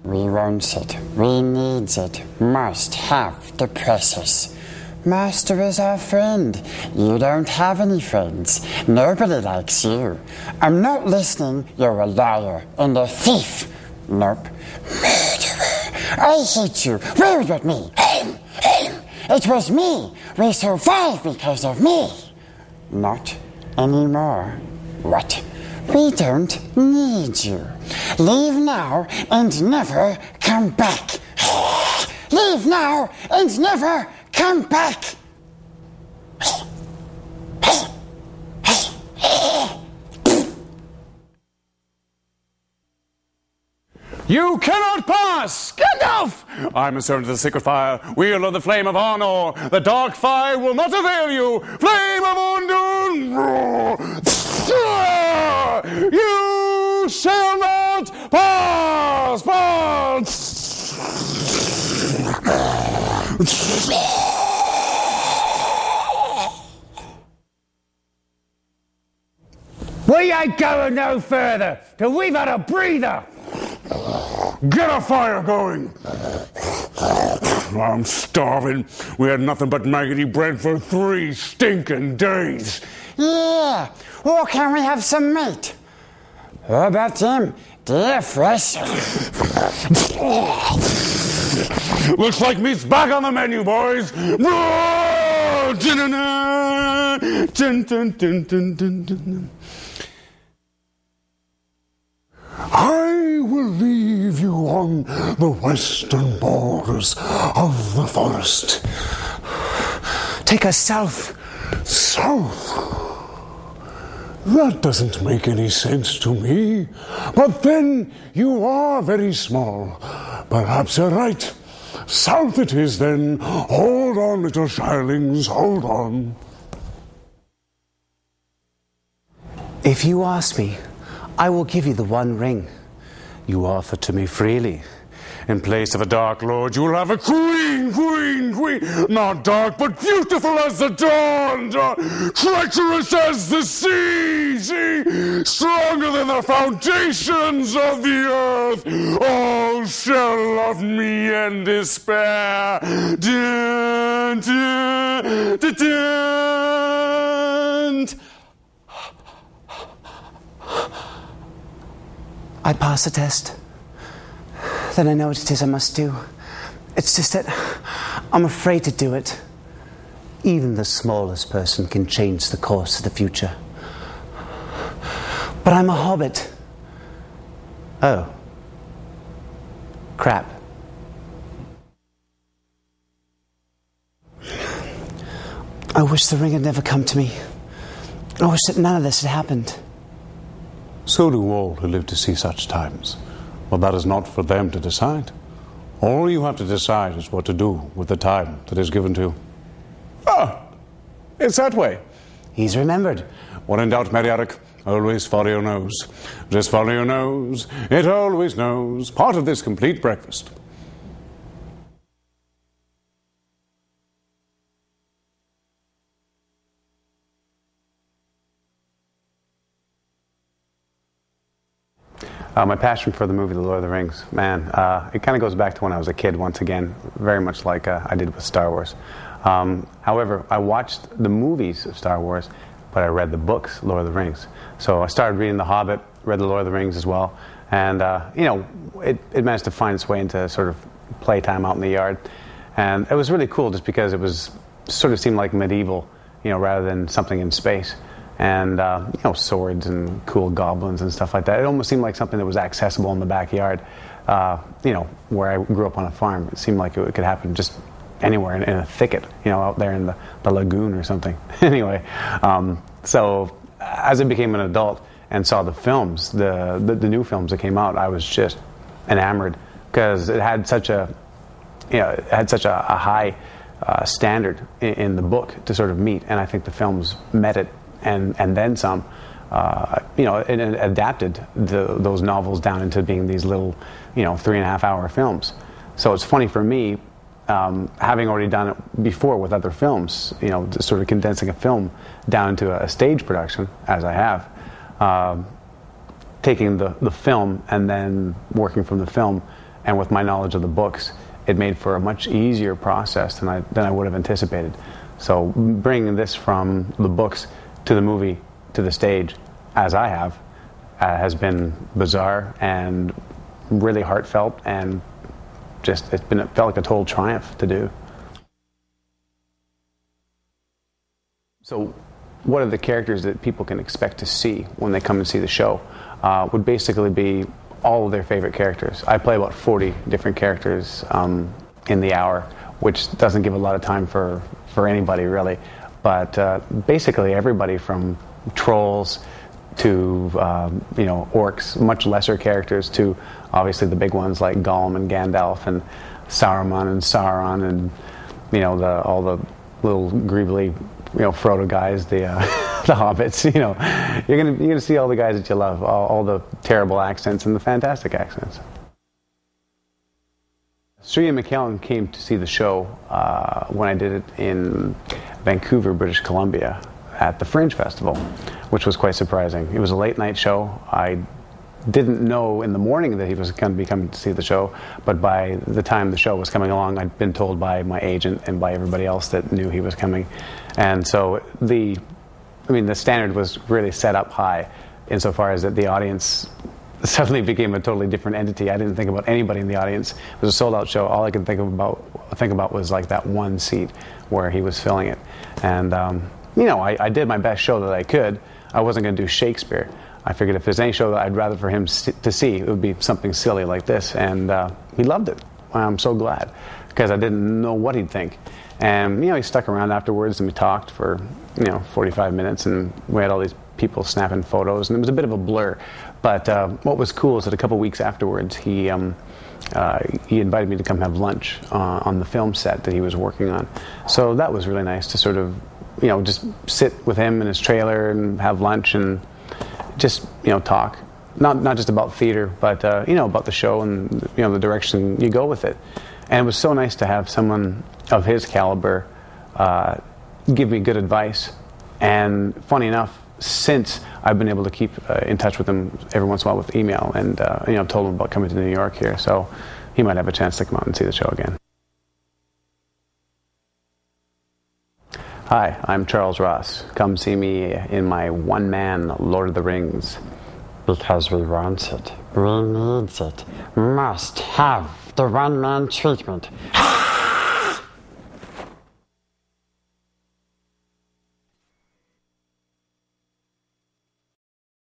We wants it, we needs it, must have the precious. Master is our friend. You don't have any friends. Nobody likes you. I'm not listening. You're a liar and a thief. Nope. Murderer. I hate you. Where was it me? Him. It was me. We survived because of me. Not anymore. What? We don't need you. Leave now and never come back. Leave now and never come back. You cannot pass! Gandalf! I must turn to the sacred fire, wield the flame of honor. The dark fire will not avail you. Flame of Undun! You shall not pass! We ain't going no further till we've had a breather. Get a fire going! I'm starving. We had nothing but maggoty bread for 3 stinking days. Yeah, or can we have some meat? How about them? They're fresh. Looks like meat's back on the menu, boys. I will leave you on the western borders of the forest. Take us south. South? That doesn't make any sense to me. But then you are very small. Perhaps you're right. South it is then. Hold on, little shirlings, hold on. If you ask me, I will give you the one ring. You offer to me freely. In place of a dark lord, you will have a queen. Not dark, but beautiful as the dawn. Treacherous as the sea. Stronger than the foundations of the earth. All shall love me and despair. Dun, dun, dun, dun. I pass the test. Then I know what it is I must do. It's just that I'm afraid to do it. Even the smallest person can change the course of the future. But I'm a hobbit. Oh. Crap. I wish the ring had never come to me. I wish that none of this had happened. So do all who live to see such times. But that is not for them to decide. All you have to decide is what to do with the time that is given to you. Ah, it's that way. He's remembered. When in doubt, Mariarik, always follow your nose. Just follow your nose. It always knows. Part of this complete breakfast. My passion for the movie The Lord of the Rings, man, it kind of goes back to when I was a kid once again, very much like I did with Star Wars. However, I watched the movies of Star Wars, but I read the books, Lord of the Rings. So I started reading The Hobbit, read The Lord of the Rings as well, and it managed to find its way into sort of playtime out in the yard. And it was really cool just because it was sort of seemed like medieval, rather than something in space. And, swords and cool goblins and stuff like that. It almost seemed like something that was accessible in the backyard, where I grew up on a farm. It seemed like it could happen just anywhere in a thicket, out there in the lagoon or something. Anyway, so as I became an adult and saw the films, the new films that came out, I was just enamored because it had such a high standard in the book to sort of meet, and I think the films met it. And then some, it adapted those novels down into being these little, 3.5-hour films. So it's funny for me, having already done it before with other films, sort of condensing a film down into a stage production, as I have, taking the film and then working from the film and with my knowledge of the books, it made for a much easier process than I would have anticipated. So bringing this from the books to the movie to the stage, as I have, has been bizarre and really heartfelt, and just it felt like a total triumph to do. So what are the characters that people can expect to see when they come and see the show? Would basically be all of their favorite characters. I play about 40 different characters in the hour, which doesn't give a lot of time for anybody really, but basically everybody from trolls to orcs, much lesser characters, to obviously the big ones like Gollum and Gandalf and Saruman and Sauron, and all the little greebly Frodo guys, the the hobbits. You're gonna see all the guys that you love, all the terrible accents and the fantastic accents. Sir Ian McKellen came to see the show when I did it in Vancouver, British Columbia, at the Fringe Festival, which was quite surprising. It was a late night show. I didn't know in the morning that he was going to be coming to see the show, but by the time the show was coming along, I'd been told by my agent and by everybody else that knew he was coming. And so the standard was really set up high insofar as that the audience suddenly became a totally different entity. I didn't think about anybody in the audience. It was a sold-out show. All I could think about was like that one seat where he was filling it. And I did my best show that I could. I wasn't going to do Shakespeare. I figured if there's any show that I'd rather for him to see, it would be something silly like this. And he loved it. I'm so glad, because I didn't know what he'd think. And he stuck around afterwards, and we talked for 45 minutes, and we had all these people snapping photos, and it was a bit of a blur. But what was cool is that a couple weeks afterwards, he invited me to come have lunch on the film set that he was working on. So that was really nice to sort of just sit with him in his trailer and have lunch and just talk, not just about theater, but about the show and the direction you go with it. And it was so nice to have someone of his caliber give me good advice. And funny enough, since I've been able to keep in touch with him every once in a while with email, and I've told him about coming to New York here, so he might have a chance to come out and see the show again. Hi, I'm Charles Ross. Come see me in my one-man Lord of the Rings. Because we want it, we need it, must have the one-man treatment.